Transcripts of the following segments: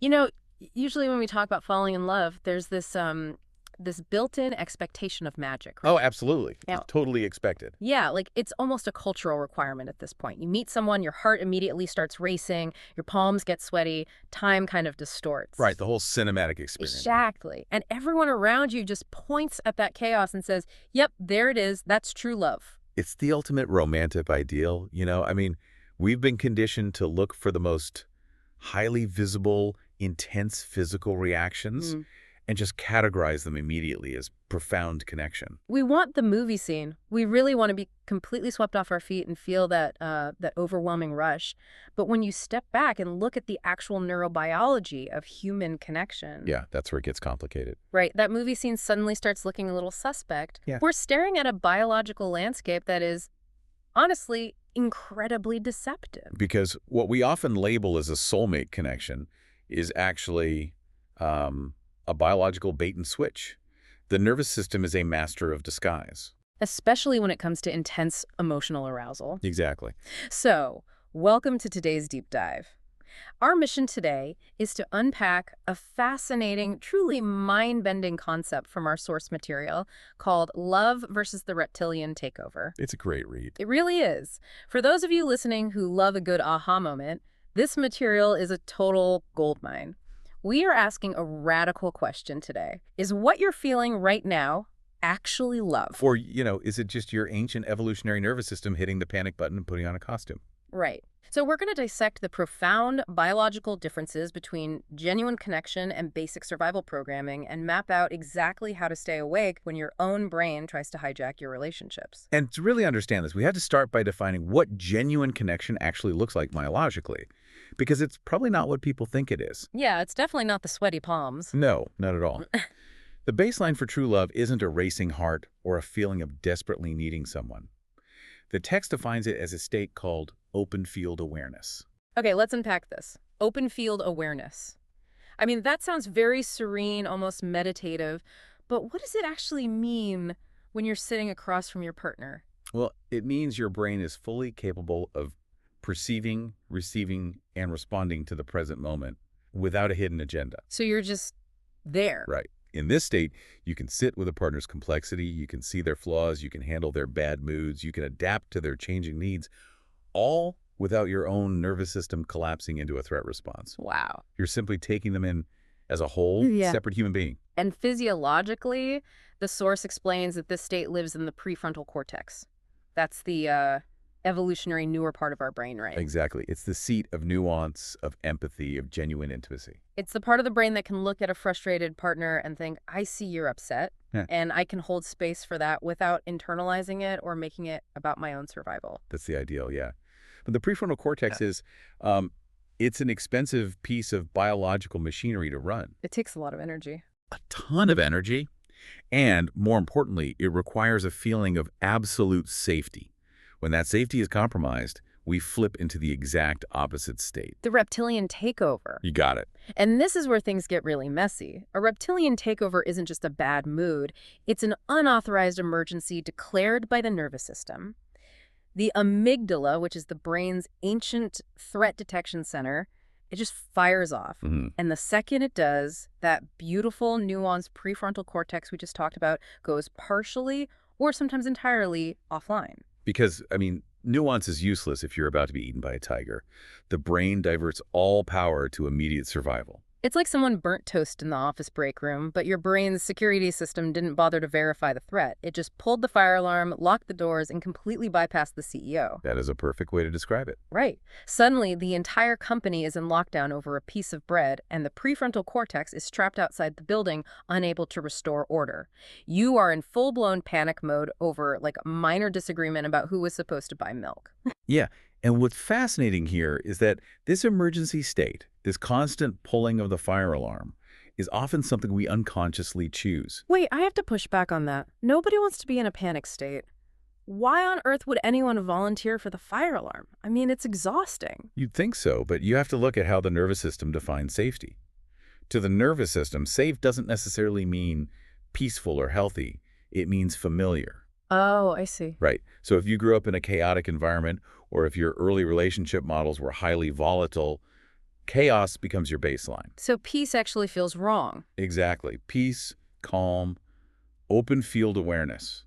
You know, usually when we talk about falling in love, there's this built-in expectation of magic, Oh, right? absolutely. It's Now, totally expected. yeah, like it's almost a cultural requirement at this point. You meet someone, your heart immediately starts racing, your palms get sweaty, time kind of distorts. Right, the whole cinematic experience. Exactly. And everyone around you just points at that chaos and says, "Yep, there it is. That's true love." It's the ultimate romantic ideal, you know? I mean, we've been conditioned to look for the most highly visible, intense physical reactions and just categorize them immediately as profound connection. We want the movie scene. We really want to be completely swept off our feet and feel that overwhelming rush. But when you step back and look at the actual neurobiology of human connection, Yeah, that's where it gets complicated. right, that movie scene suddenly starts looking a little suspect. Yeah. We're staring at a biological landscape that is, honestly, incredibly deceptive. Because what we often label as a soulmate connection is actually a biological bait and switch. The nervous system is a master of disguise. Especially when it comes to intense emotional arousal. Exactly. So, welcome to today's deep dive. Our mission today is to unpack a fascinating, truly mind-bending concept from our source material called Love versus the Reptilian Takeover. It's a great read. It really is. For those of you listening who love a good aha moment, this material is a total goldmine. We are asking a radical question today. Is what you're feeling right now actually love? Or, is it just your ancient evolutionary nervous system hitting the panic button and putting on a costume? Right. So we're going to dissect the profound biological differences between genuine connection and basic survival programming and map out exactly how to stay awake when your own brain tries to hijack your relationships. And to really understand this, we have to start by defining what genuine connection actually looks like biologically, because it's probably not what people think it is. Yeah, it's definitely not the sweaty palms. No, not at all. The baseline for true love isn't a racing heart or a feeling of desperately needing someone. The text defines it as a state called open field awareness. Okay, let's unpack this. Open field awareness. I mean, that sounds very serene, almost meditative, but what does it actually mean when you're sitting across from your partner? Well, it means your brain is fully capable of perceiving, receiving, and responding to the present moment without a hidden agenda. So you're just there. Right. In this state, you can sit with a partner's complexity, you can see their flaws, you can handle their bad moods, you can adapt to their changing needs, all without your own nervous system collapsing into a threat response. Wow. You're simply taking them in as a whole, Yeah. separate human being. And physiologically, the source explains that this state lives in the prefrontal cortex. That's the evolutionary newer part of our brain, right? Exactly. It's the seat of nuance, of empathy, of genuine intimacy. It's the part of the brain that can look at a frustrated partner and think, I see you're upset, Yeah. and I can hold space for that without internalizing it or making it about my own survival. That's the ideal, yeah. But the prefrontal cortex is, it's an expensive piece of biological machinery to run. It takes a lot of energy. A ton of energy. And more importantly, it requires a feeling of absolute safety. When that safety is compromised, we flip into the exact opposite state. The reptilian takeover. You got it. And this is where things get really messy. A reptilian takeover isn't just a bad mood. It's an unauthorized emergency declared by the nervous system. The amygdala, which is the brain's ancient threat detection center, it just fires off. And the second it does, that beautiful, nuanced prefrontal cortex we just talked about goes partially or sometimes entirely offline. Because, nuance is useless if you're about to be eaten by a tiger. The brain diverts all power to immediate survival. It's like someone burnt toast in the office break room, but your brain's security system didn't bother to verify the threat. It just pulled the fire alarm, locked the doors, and completely bypassed the CEO. That is a perfect way to describe it. Right. Suddenly, the entire company is in lockdown over a piece of bread, and the prefrontal cortex is trapped outside the building, unable to restore order. You are in full-blown panic mode over, like, a minor disagreement about who was supposed to buy milk. Yeah. And what's fascinating here is that this emergency state, this constant pulling of the fire alarm, is often something we unconsciously choose. Wait, I have to push back on that. Nobody wants to be in a panic state. Why on earth would anyone volunteer for the fire alarm? I mean, it's exhausting. You'd think so, but you have to look at how the nervous system defines safety. To the nervous system, safe doesn't necessarily mean peaceful or healthy. It means familiar. Oh, I see. Right. So if you grew up in a chaotic environment, or if your early relationship models were highly volatile, Chaos becomes your baseline. So peace actually feels wrong. Exactly. Peace, calm, open field awareness.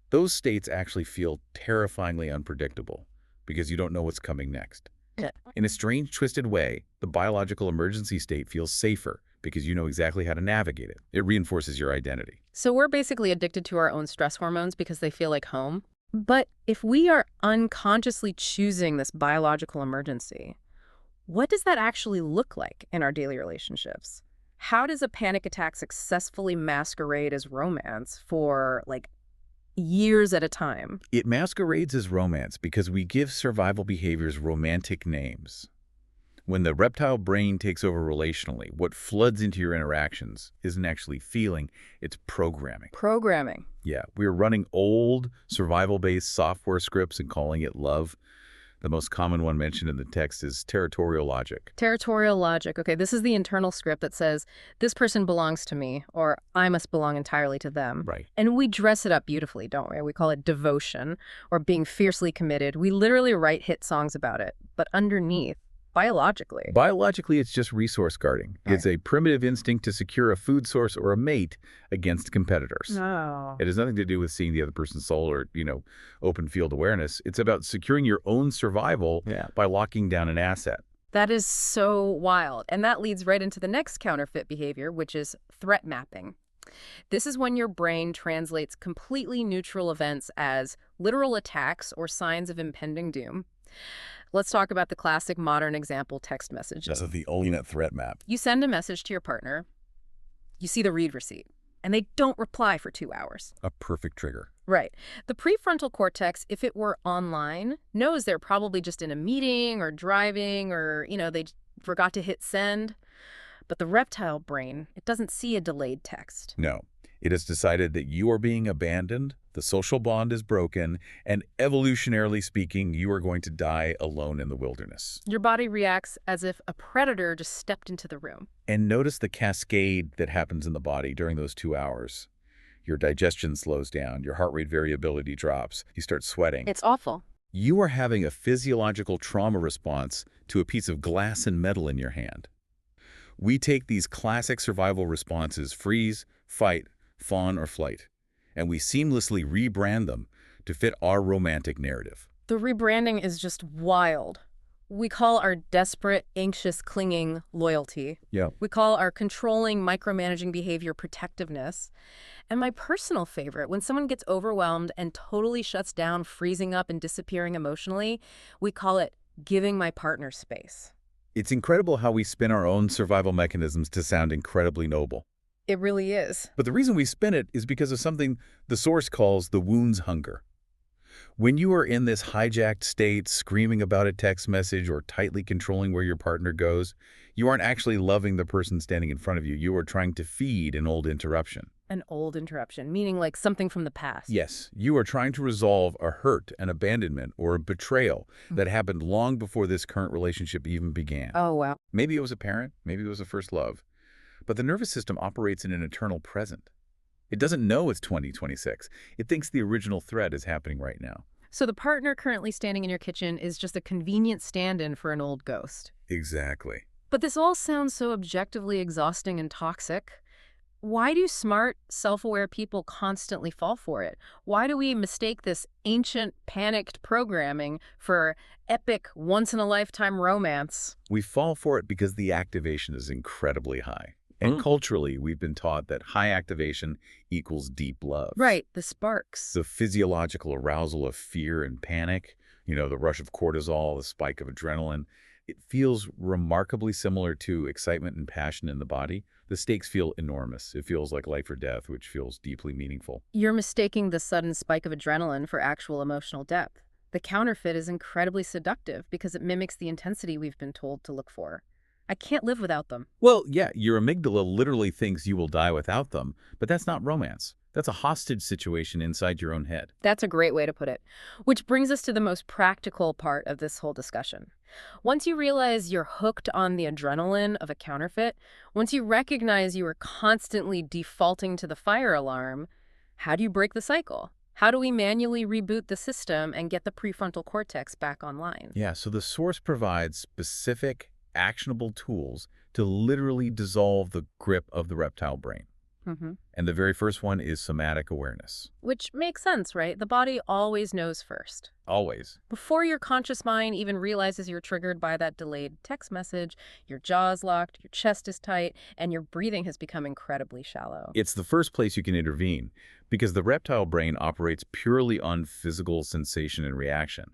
Those states actually feel terrifyingly unpredictable because you don't know what's coming next. Yeah. In a strange, twisted way, the biological emergency state feels safer because you know exactly how to navigate it. It reinforces your identity. So we're basically addicted to our own stress hormones because they feel like home. But if we are unconsciously choosing this biological emergency, what does that actually look like in our daily relationships? How does a panic attack successfully masquerade as romance for, like, years at a time? It masquerades as romance because we give survival behaviors romantic names. When the reptile brain takes over relationally, what floods into your interactions isn't actually feeling, it's programming. Programming. Yeah, we're running old survival-based software scripts and calling it love. The most common one mentioned in the text is territorial logic. Territorial logic. Okay, this is the internal script that says, this person belongs to me, or I must belong entirely to them. Right. And we dress it up beautifully, don't we? We call it devotion or being fiercely committed. We literally write hit songs about it. But underneath, biologically, It's just resource guarding. Right. It's a primitive instinct to secure a food source or a mate against competitors. No. It has nothing to do with seeing the other person's soul or, open field awareness. It's about securing your own survival by locking down an asset. That is so wild. And that leads right into the next counterfeit behavior, which is threat mapping. This is when your brain translates completely neutral events as literal attacks or signs of impending doom. Let's talk about the classic modern example, text messages. That's the ultimate threat map. You send a message to your partner, you see the read receipt, and they don't reply for 2 hours. A perfect trigger. Right. The prefrontal cortex, if it were online, knows they're probably just in a meeting or driving or, they forgot to hit send. But the reptile brain, it doesn't see a delayed text. No. It has decided that you are being abandoned, the social bond is broken, and evolutionarily speaking, you are going to die alone in the wilderness. Your body reacts as if a predator just stepped into the room. And notice the cascade that happens in the body during those 2 hours. Your digestion slows down, your heart rate variability drops, you start sweating. It's awful. You are having a physiological trauma response to a piece of glass and metal in your hand. We take these classic survival responses, freeze, fight, fawn, or flight, and we seamlessly rebrand them to fit our romantic narrative. The rebranding is just wild. We call our desperate, anxious, clinging loyalty. Yeah. We call our controlling, micromanaging behavior protectiveness. And my personal favorite, when someone gets overwhelmed and totally shuts down, freezing up and disappearing emotionally, we call it giving my partner space. It's incredible how we spin our own survival mechanisms to sound incredibly noble. It really is. But the reason we spin it is because of something the source calls the wound's hunger. When you are in this hijacked state, screaming about a text message or tightly controlling where your partner goes, you aren't actually loving the person standing in front of you. You are trying to feed an old interruption. An old interruption, meaning like something from the past. Yes, you are trying to resolve a hurt, an abandonment, or a betrayal that happened long before this current relationship even began. Oh, wow. Maybe it was a parent, maybe it was a first love. But the nervous system operates in an eternal present. It doesn't know it's 2026. It thinks the original threat is happening right now. So the partner currently standing in your kitchen is just a convenient stand-in for an old ghost. Exactly. But this all sounds so objectively exhausting and toxic. Why do smart, self-aware people constantly fall for it? Why do we mistake this ancient, panicked programming for epic, once-in-a-lifetime romance? We fall for it because the activation is incredibly high. And culturally, we've been taught that high activation equals deep love. Right, the sparks. The physiological arousal of fear and panic, the rush of cortisol, the spike of adrenaline, it feels remarkably similar to excitement and passion in the body. The stakes feel enormous. It feels like life or death, which feels deeply meaningful. You're mistaking the sudden spike of adrenaline for actual emotional depth. The counterfeit is incredibly seductive because it mimics the intensity we've been told to look for. I can't live without them. Well, yeah, your amygdala literally thinks you will die without them, but that's not romance. That's a hostage situation inside your own head. That's a great way to put it. Which brings us to the most practical part of this whole discussion. Once you realize you're hooked on the adrenaline of a counterfeit, once you recognize you are constantly defaulting to the fire alarm, how do you break the cycle? How do we manually reboot the system and get the prefrontal cortex back online? Yeah, so the source provides specific, actionable tools to literally dissolve the grip of the reptile brain. Hmm. And the very first one is somatic awareness. Which makes sense, right? The body always knows first. Always. Before your conscious mind even realizes you're triggered by that delayed text message, your jaw's locked, your chest is tight, and your breathing has become incredibly shallow. It's the first place you can intervene because the reptile brain operates purely on physical sensation and reaction.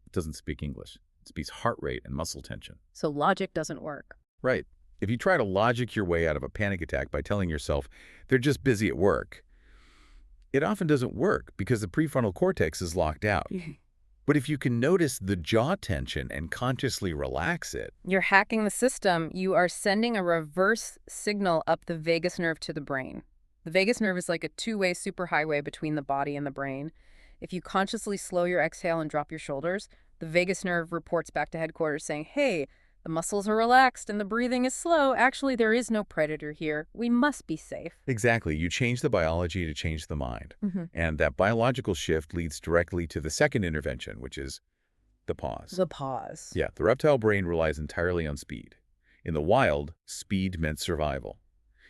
It doesn't speak English. It speaks heart rate and muscle tension. So logic doesn't work. Right. If you try to logic your way out of a panic attack by telling yourself they're just busy at work, it often doesn't work because the prefrontal cortex is locked out. But if you can notice the jaw tension and consciously relax it, You're hacking the system. You are sending a reverse signal up the vagus nerve to the brain. The vagus nerve is like a two-way superhighway between the body and the brain. If you consciously slow your exhale and drop your shoulders, the vagus nerve reports back to headquarters saying, hey, the muscles are relaxed and the breathing is slow. Actually, there is no predator here. We must be safe. exactly, you change the biology to change the mind. Mm-hmm. And that biological shift leads directly to the second intervention, which is the pause. The pause. Yeah, the reptile brain relies entirely on speed. In the wild, speed meant survival.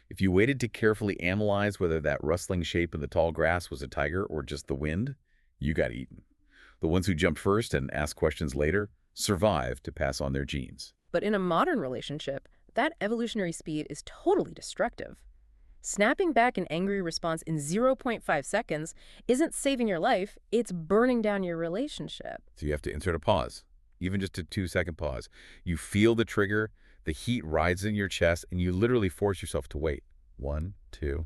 If you waited to carefully analyze whether that rustling shape in the tall grass was a tiger or just the wind, you got eaten. The ones who jumped first and asked questions later survived to pass on their genes. But in a modern relationship, that evolutionary speed is totally destructive. Snapping back an angry response in 0.5 seconds isn't saving your life, it's burning down your relationship. So you have to insert a pause, even just a 2-second pause. You feel the trigger, the heat rises in your chest, and you literally force yourself to wait. 1, 2.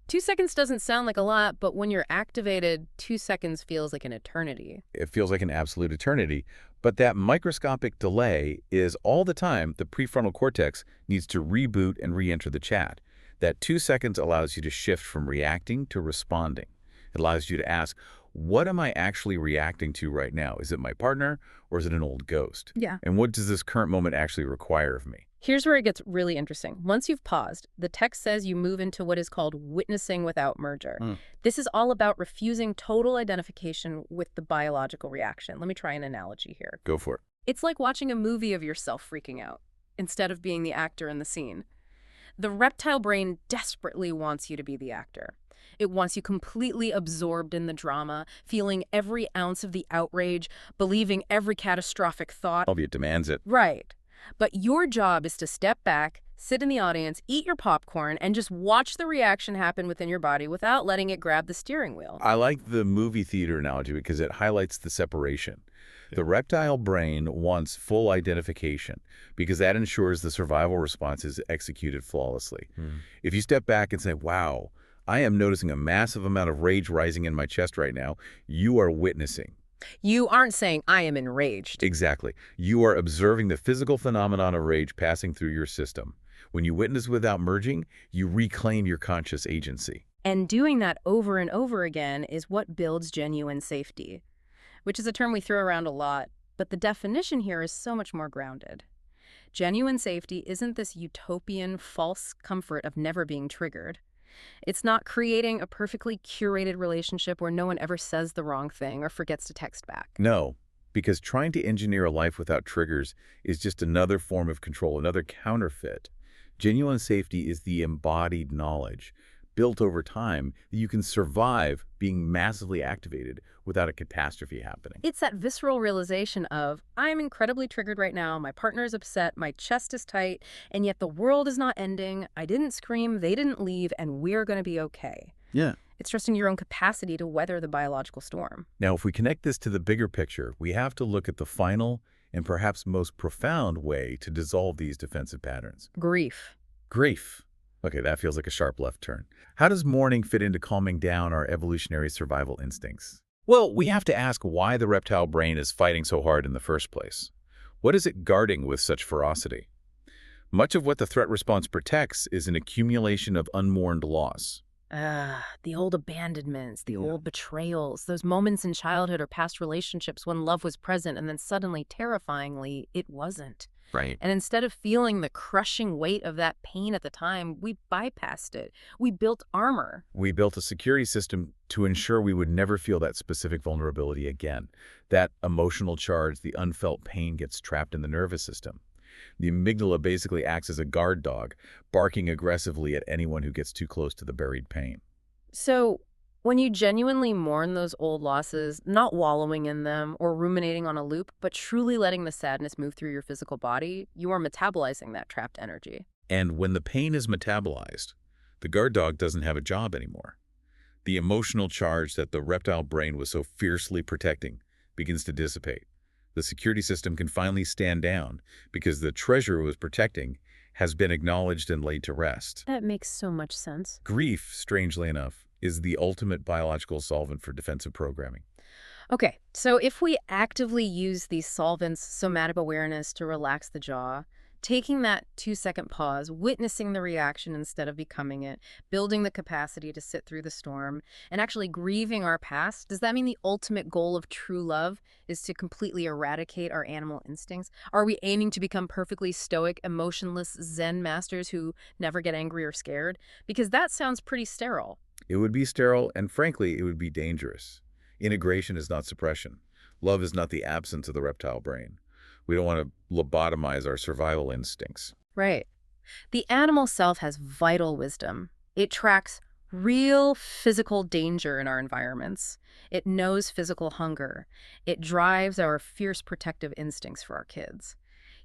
2 seconds doesn't sound like a lot, but when you're activated, 2 seconds feels like an eternity. It feels like an absolute eternity, but that microscopic delay is all the time the prefrontal cortex needs to reboot and re-enter the chat. That 2 seconds allows you to shift from reacting to responding. It allows you to ask, what am I actually reacting to right now? Is it my partner or is it an old ghost? Yeah. And what does this current moment actually require of me? Here's where it gets really interesting. Once you've paused, the text says you move into what is called witnessing without merger. This is all about refusing total identification with the biological reaction. Let me try an analogy here. Go for it. It's like watching a movie of yourself freaking out, instead of being the actor in the scene. The reptile brain desperately wants you to be the actor. It wants you completely absorbed in the drama, feeling every ounce of the outrage, believing every catastrophic thought. It demands it. Right. But your job is to step back, sit in the audience, eat your popcorn, and just watch the reaction happen within your body without letting it grab the steering wheel. I like the movie theater analogy because it highlights the separation. The reptile brain wants full identification because that ensures the survival response is executed flawlessly. If you step back and say, wow, I am noticing a massive amount of rage rising in my chest right now, you are witnessing. You aren't saying, I am enraged. Exactly. You are observing the physical phenomenon of rage passing through your system. When you witness without merging, you reclaim your conscious agency. And doing that over and over again is what builds genuine safety, which is a term we throw around a lot, but the definition here is so much more grounded. Genuine safety isn't this utopian, false comfort of never being triggered. It's not creating a perfectly curated relationship where no one ever says the wrong thing or forgets to text back. No, because trying to engineer a life without triggers is just another form of control, another counterfeit. Genuine safety is the embodied knowledge built over time that you can survive being massively activated without a catastrophe happening. It's that visceral realization of, I'm incredibly triggered right now, my partner is upset, my chest is tight, and yet the world is not ending, I didn't scream, they didn't leave, and we're going to be okay. Yeah. It's trusting your own capacity to weather the biological storm. Now, if we connect this to the bigger picture, we have to look at the final and perhaps most profound way to dissolve these defensive patterns. Grief. Grief. Okay, that feels like a sharp left turn. How does mourning fit into calming down our evolutionary survival instincts? Well, we have to ask why the reptile brain is fighting so hard in the first place. What is it guarding with such ferocity? Much of what the threat response protects is an accumulation of unmourned loss. The old abandonments, the old betrayals, those moments in childhood or past relationships when love was present and then suddenly, terrifyingly, it wasn't. Right. And instead of feeling the crushing weight of that pain at the time, we bypassed it. We built armor. We built a security system to ensure we would never feel that specific vulnerability again. That emotional charge, the unfelt pain gets trapped in the nervous system. The amygdala basically acts as a guard dog, barking aggressively at anyone who gets too close to the buried pain. So, when you genuinely mourn those old losses, not wallowing in them or ruminating on a loop, but truly letting the sadness move through your physical body, you are metabolizing that trapped energy. And when the pain is metabolized, the guard dog doesn't have a job anymore. The emotional charge that the reptile brain was so fiercely protecting begins to dissipate. The security system can finally stand down because the treasure it was protecting has been acknowledged and laid to rest. That makes so much sense. Grief, strangely enough, is the ultimate biological solvent for defensive programming. Okay, so if we actively use these solvents, somatic awareness, to relax the jaw, taking that 2-second pause, witnessing the reaction instead of becoming it, building the capacity to sit through the storm, and actually grieving our past, does that mean the ultimate goal of true love is to completely eradicate our animal instincts? Are we aiming to become perfectly stoic, emotionless Zen masters who never get angry or scared? Because that sounds pretty sterile. It would be sterile, and frankly, it would be dangerous. Integration is not suppression. Love is not the absence of the reptile brain. We don't want to lobotomize our survival instincts. Right. The animal self has vital wisdom. It tracks real physical danger in our environments. It knows physical hunger. It drives our fierce protective instincts for our kids.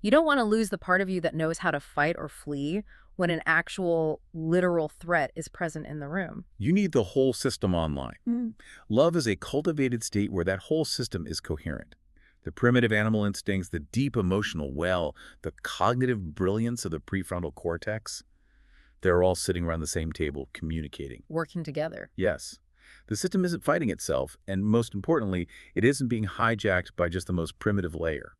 You don't want to lose the part of you that knows how to fight or flee when an actual, literal threat is present in the room. You need the whole system online. Love is a cultivated state where that whole system is coherent. The primitive animal instincts, the deep emotional well, the cognitive brilliance of the prefrontal cortex, they're all sitting around the same table communicating. Working together. Yes, the system isn't fighting itself, and most importantly, it isn't being hijacked by just the most primitive layer.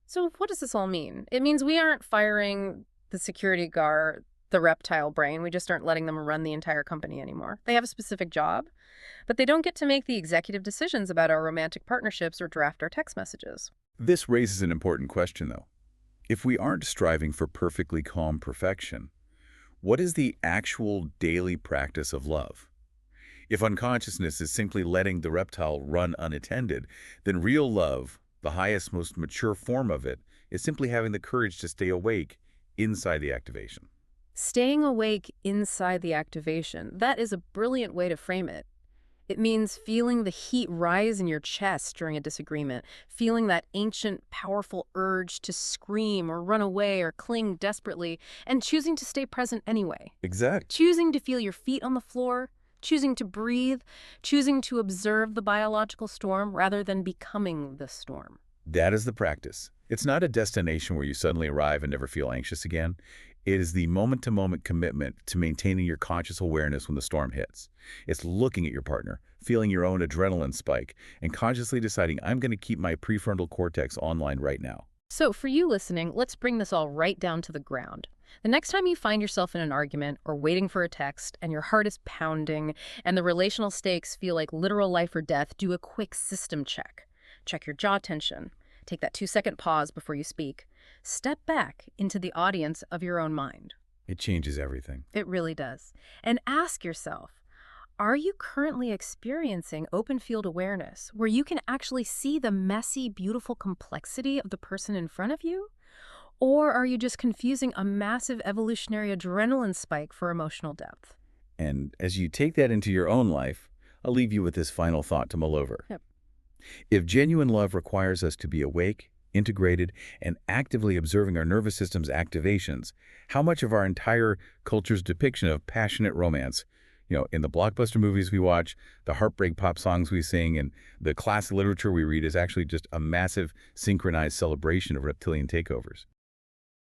So what does this all mean? It means we aren't firing the security guard, the reptile brain. We just aren't letting them run the entire company anymore. They have a specific job, but they don't get to make the executive decisions about our romantic partnerships or draft our text messages. This raises an important question, though. If we aren't striving for perfectly calm perfection, what is the actual daily practice of love? If unconsciousness is simply letting the reptile run unattended, then real love, the highest, most mature form of it, is simply having the courage to stay awake inside the activation. Staying awake inside the activation, that is a brilliant way to frame it. It means feeling the heat rise in your chest during a disagreement, feeling that ancient, powerful urge to scream or run away or cling desperately, and choosing to stay present anyway. Exact. Choosing to feel your feet on the floor, choosing to breathe, choosing to observe the biological storm rather than becoming the storm. That is the practice. It's not a destination where you suddenly arrive and never feel anxious again. It is the moment-to-moment commitment to maintaining your conscious awareness when the storm hits. It's looking at your partner, feeling your own adrenaline spike, and consciously deciding, I'm going to keep my prefrontal cortex online right now. So for you listening, let's bring this all right down to the ground. The next time you find yourself in an argument or waiting for a text and your heart is pounding and the relational stakes feel like literal life or death, do a quick system check. Check your jaw tension. Take that 2-second pause before you speak. Step back into the audience of your own mind. It changes everything. It really does. And ask yourself, are you currently experiencing open field awareness where you can actually see the messy, beautiful complexity of the person in front of you? Or are you just confusing a massive evolutionary adrenaline spike for emotional depth? And as you take that into your own life, I'll leave you with this final thought to mull over. Yep. If genuine love requires us to be awake, integrated, and actively observing our nervous system's activations, how much of our entire culture's depiction of passionate romance, in the blockbuster movies we watch, the heartbreak pop songs we sing, and the classic literature we read is actually just a massive synchronized celebration of reptilian takeovers?